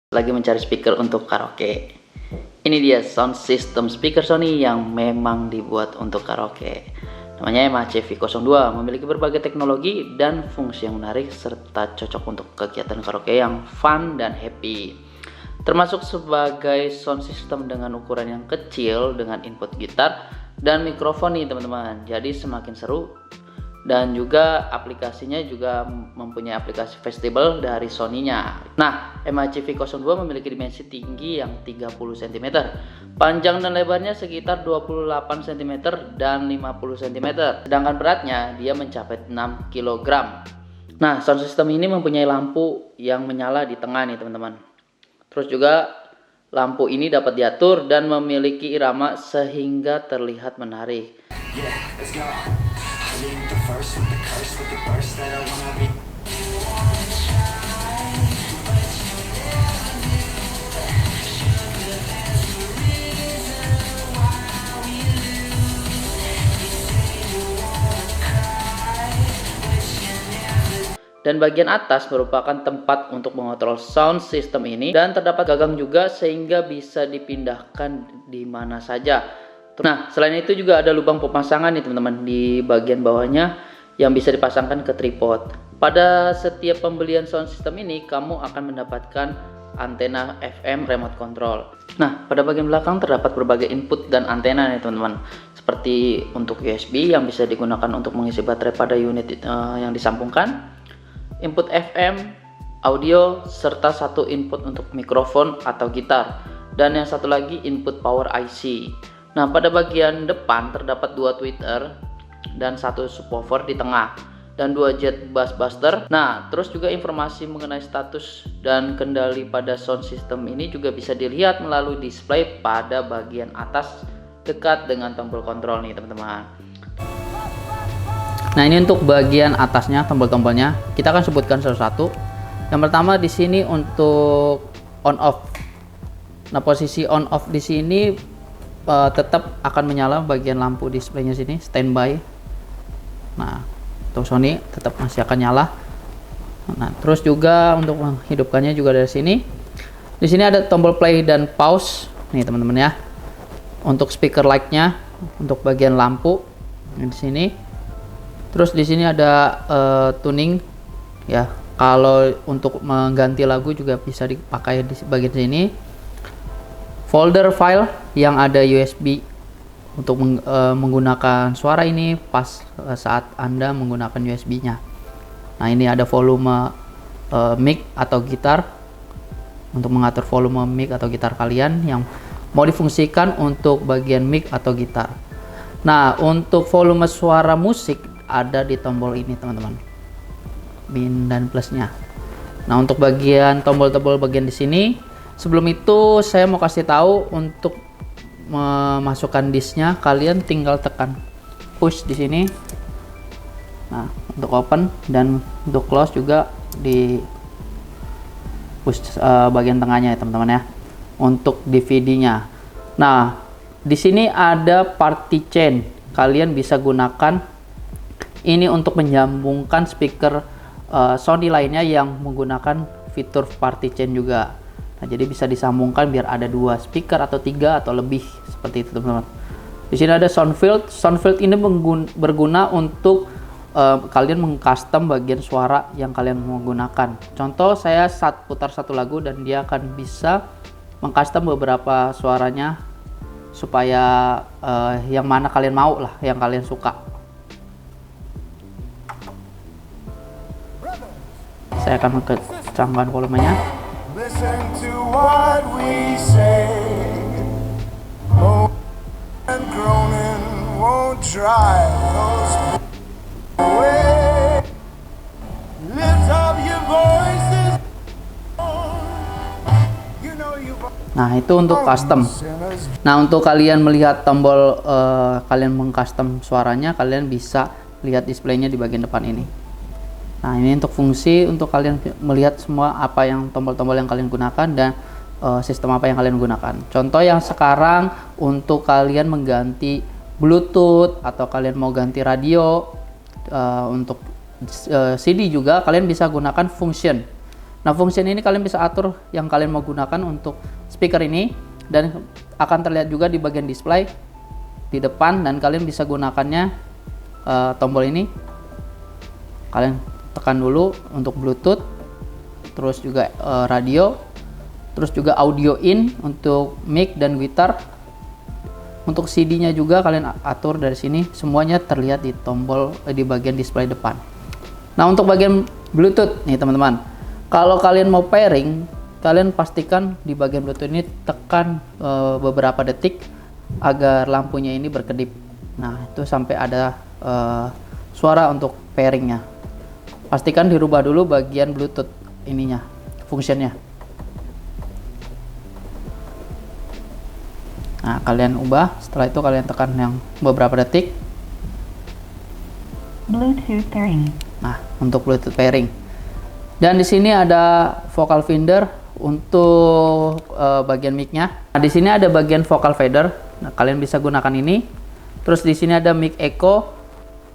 Lagi mencari speaker untuk karaoke. Ini dia sound system speaker Sony yang memang dibuat untuk karaoke. Namanya MAC V02, memiliki berbagai teknologi dan fungsi yang menarik serta cocok untuk kegiatan karaoke yang fun dan happy. Termasuk sebagai sound system dengan ukuran yang kecil dengan input gitar dan mikrofon nih teman-teman. Jadi semakin seru. Dan juga aplikasinya juga mempunyai aplikasi festival dari Sony-nya. Nah, MAC V02 memiliki dimensi tinggi yang 30 cm, panjang dan lebarnya sekitar 28 cm dan 50 cm, sedangkan beratnya dia mencapai 6 kg. Nah, sound system ini mempunyai lampu yang menyala di tengah nih teman-teman. Terus juga lampu ini dapat diatur dan memiliki irama sehingga terlihat menarik. Dan bagian atas merupakan tempat untuk mengontrol sound system ini, dan terdapat gagang juga sehingga bisa dipindahkan di mana saja. Nah, selain itu juga ada lubang pemasangan nih teman-teman di bagian bawahnya yang bisa dipasangkan ke tripod. Pada setiap pembelian sound system ini kamu akan mendapatkan antena FM remote control. Nah, pada bagian belakang terdapat berbagai input dan antena nih teman-teman, seperti untuk USB yang bisa digunakan untuk mengisi baterai pada unit yang disambungkan, input FM, audio, serta satu input untuk mikrofon atau gitar, dan yang satu lagi input power IC. Nah, pada bagian depan terdapat dua tweeter dan satu subwoofer di tengah, dan dua jet bass buster. Nah, terus juga informasi mengenai status dan kendali pada sound system ini juga bisa dilihat melalui display pada bagian atas dekat dengan tombol kontrol nih teman-teman. Nah, ini untuk bagian atasnya, tombol-tombolnya. Kita akan sebutkan satu-satu. Yang pertama di sini untuk on off. Nah, posisi on off di sini tetap akan menyala bagian lampu displaynya sini, standby. Nah, untuk Sony tetap masih akan nyala. Nah, terus juga untuk menghidupkannya juga dari sini. Di sini ada tombol play dan pause nih teman-teman ya. Untuk speaker light-nya, untuk bagian lampu di sini. Terus di sini ada tuning ya. Kalau untuk mengganti lagu juga bisa dipakai di bagian sini. Folder file yang ada USB untuk menggunakan suara ini pas saat Anda menggunakan USB-nya. Nah, ini ada volume mic atau gitar untuk mengatur volume mic atau gitar kalian yang mau difungsikan untuk bagian mic atau gitar. Nah, untuk volume suara musik ada di tombol ini teman-teman, min dan plusnya. Nah, untuk bagian tombol-tombol bagian di sini, sebelum itu saya mau kasih tahu untuk memasukkan disknya kalian tinggal tekan push di sini. Nah, untuk open dan untuk close juga di push bagian tengahnya ya teman-teman ya. Untuk DVD-nya. Nah, di sini ada party chain. Kalian bisa gunakan ini untuk menyambungkan speaker Sony lainnya yang menggunakan fitur party chain juga. Nah, jadi bisa disambungkan biar ada dua speaker atau tiga atau lebih seperti itu teman-teman. Di sini ada sound field. Sound field ini berguna untuk kalian mengcustom bagian suara yang kalian menggunakan. Contoh, saya putar satu lagu dan dia akan bisa mengcustom beberapa suaranya supaya yang mana kalian mau lah, yang kalian suka. Saya akan mengecangkan volumenya. Listen to what we say. And groaning won't drive those away. Lift up your voices. You know nah, itu untuk custom. Nah, untuk kalian melihat tombol kalian mengcustom suaranya, kalian bisa lihat displaynya di bagian depan ini. Nah, ini untuk fungsi untuk kalian melihat semua apa yang tombol-tombol yang kalian gunakan dan sistem apa yang kalian gunakan. Contoh yang sekarang untuk kalian mengganti Bluetooth atau kalian mau ganti radio, untuk CD juga kalian bisa gunakan function. Nah, fungsi ini kalian bisa atur yang kalian mau gunakan untuk speaker ini, dan akan terlihat juga di bagian display di depan, dan kalian bisa gunakannya tombol ini. Kalian tekan dulu untuk Bluetooth, terus juga radio, terus juga audio in untuk mic dan gitar. Untuk CD-nya juga kalian atur dari sini, semuanya terlihat di tombol di bagian display depan. Nah, untuk bagian Bluetooth nih teman-teman, kalau kalian mau pairing, kalian pastikan di bagian Bluetooth ini tekan beberapa detik agar lampunya ini berkedip. Nah, itu sampai ada suara untuk pairingnya. Pastikan dirubah dulu bagian Bluetooth ininya, fungsinya. Nah, kalian ubah, setelah itu kalian tekan yang beberapa detik. Bluetooth pairing. Nah, untuk Bluetooth pairing. Dan di sini ada vocal finder untuk bagian mic-nya. Nah, di sini ada bagian vocal fader. Nah, kalian bisa gunakan ini. Terus di sini ada mic echo.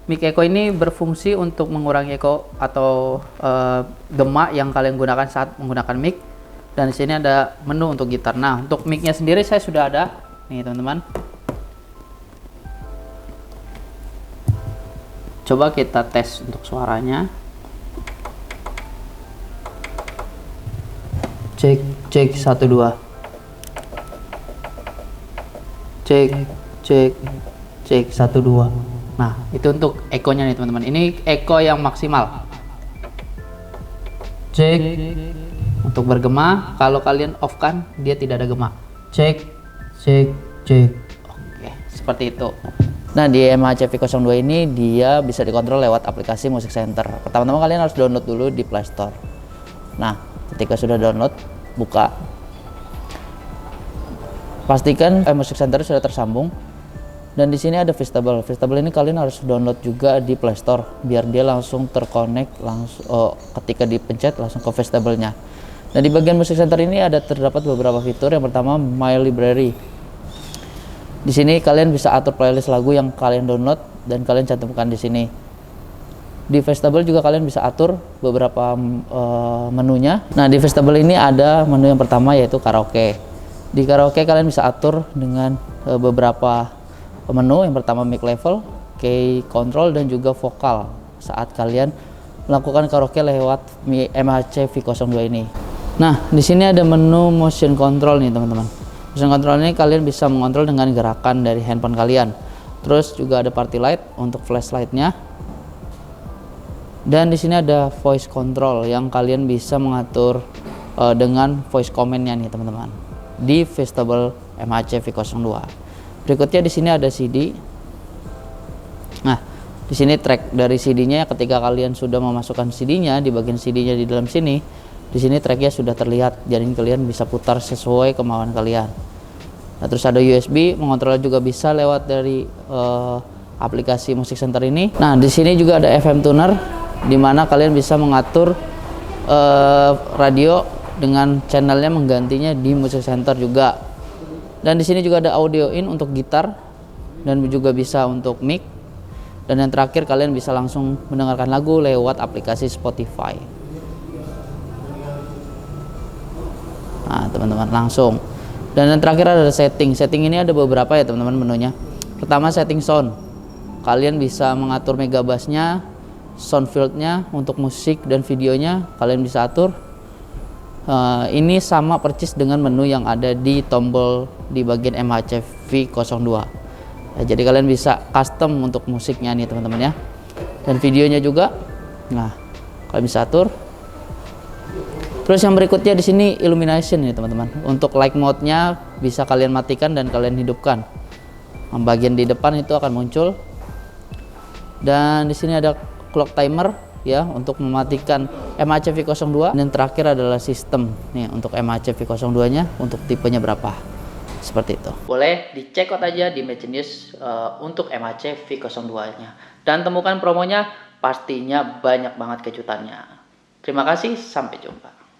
Mic echo ini berfungsi untuk mengurangi echo atau gema yang kalian gunakan saat menggunakan mic. Dan di sini ada menu untuk gitar. Nah, untuk mic-nya sendiri saya sudah ada. Nih teman-teman, coba kita tes untuk suaranya. Cek 1 2. Cek 1 2. Nah, itu untuk echo-nya nih teman-teman. Ini echo yang maksimal. Cek untuk bergema, kalau kalian off kan dia tidak ada gema. Cek. Oke, seperti itu. Nah, di MHC V02 ini dia bisa dikontrol lewat aplikasi Music Center. Pertama-tama kalian harus download dulu di Play Store. Nah, ketika sudah download, buka. Pastikan Music Center sudah tersambung. Dan di sini ada Festival. Festival ini kalian harus download juga di Play Store biar dia langsung terkonek ketika dipencet langsung ke festivalnya. Nah, di bagian Music Center ini terdapat beberapa fitur. Yang pertama, My Library. Di sini kalian bisa atur playlist lagu yang kalian download dan kalian cantumkan di sini. Di Festival juga kalian bisa atur beberapa menunya. Nah, di Festival ini ada menu yang pertama yaitu karaoke. Di karaoke kalian bisa atur dengan beberapa menu. Yang pertama mic level, key control, dan juga vokal saat kalian melakukan karaoke lewat MHC V02 ini. Nah, di sini ada menu motion control nih teman-teman. Motion control ini kalian bisa mengontrol dengan gerakan dari handphone kalian. Terus juga ada party light untuk flashlightnya. Dan di sini ada voice control yang kalian bisa mengatur dengan voice command-nya nih teman-teman. Di Festival MHC V02. Berikutnya di sini ada CD. Nah, di sini track dari CD-nya. Ketika kalian sudah memasukkan CD-nya di bagian CD-nya di dalam sini. Di sini tracknya sudah terlihat, jadi kalian bisa putar sesuai kemauan kalian. Nah, terus ada USB, mengontrol juga bisa lewat dari aplikasi Music Center ini. Nah, di sini juga ada FM tuner, di mana kalian bisa mengatur radio dengan channelnya menggantinya di Music Center juga. Dan di sini juga ada audio in untuk gitar dan juga bisa untuk mic. Dan yang terakhir kalian bisa langsung mendengarkan lagu lewat aplikasi Spotify. Nah, teman-teman langsung. Dan yang terakhir ada setting. Setting ini ada beberapa ya teman-teman menunya. Pertama, setting sound. Kalian bisa mengatur megabassnya, sound field-nya untuk musik dan videonya kalian bisa atur. Ini sama persis dengan menu yang ada di tombol di bagian MHC V02. Nah, jadi kalian bisa custom untuk musiknya nih teman-teman ya. Dan videonya juga. Nah, kalian bisa atur. Terus yang berikutnya di sini illumination nih teman-teman. Untuk light mode-nya bisa kalian matikan dan kalian hidupkan. Bagian di depan itu akan muncul. Dan di sini ada clock timer ya untuk mematikan MHC V02. Dan terakhir adalah sistem nih untuk MHC V02-nya untuk tipenya berapa. Seperti itu. Boleh dicek out aja di Magic News untuk MHC V02-nya. Dan temukan promonya, pastinya banyak banget kejutannya. Terima kasih, sampai jumpa.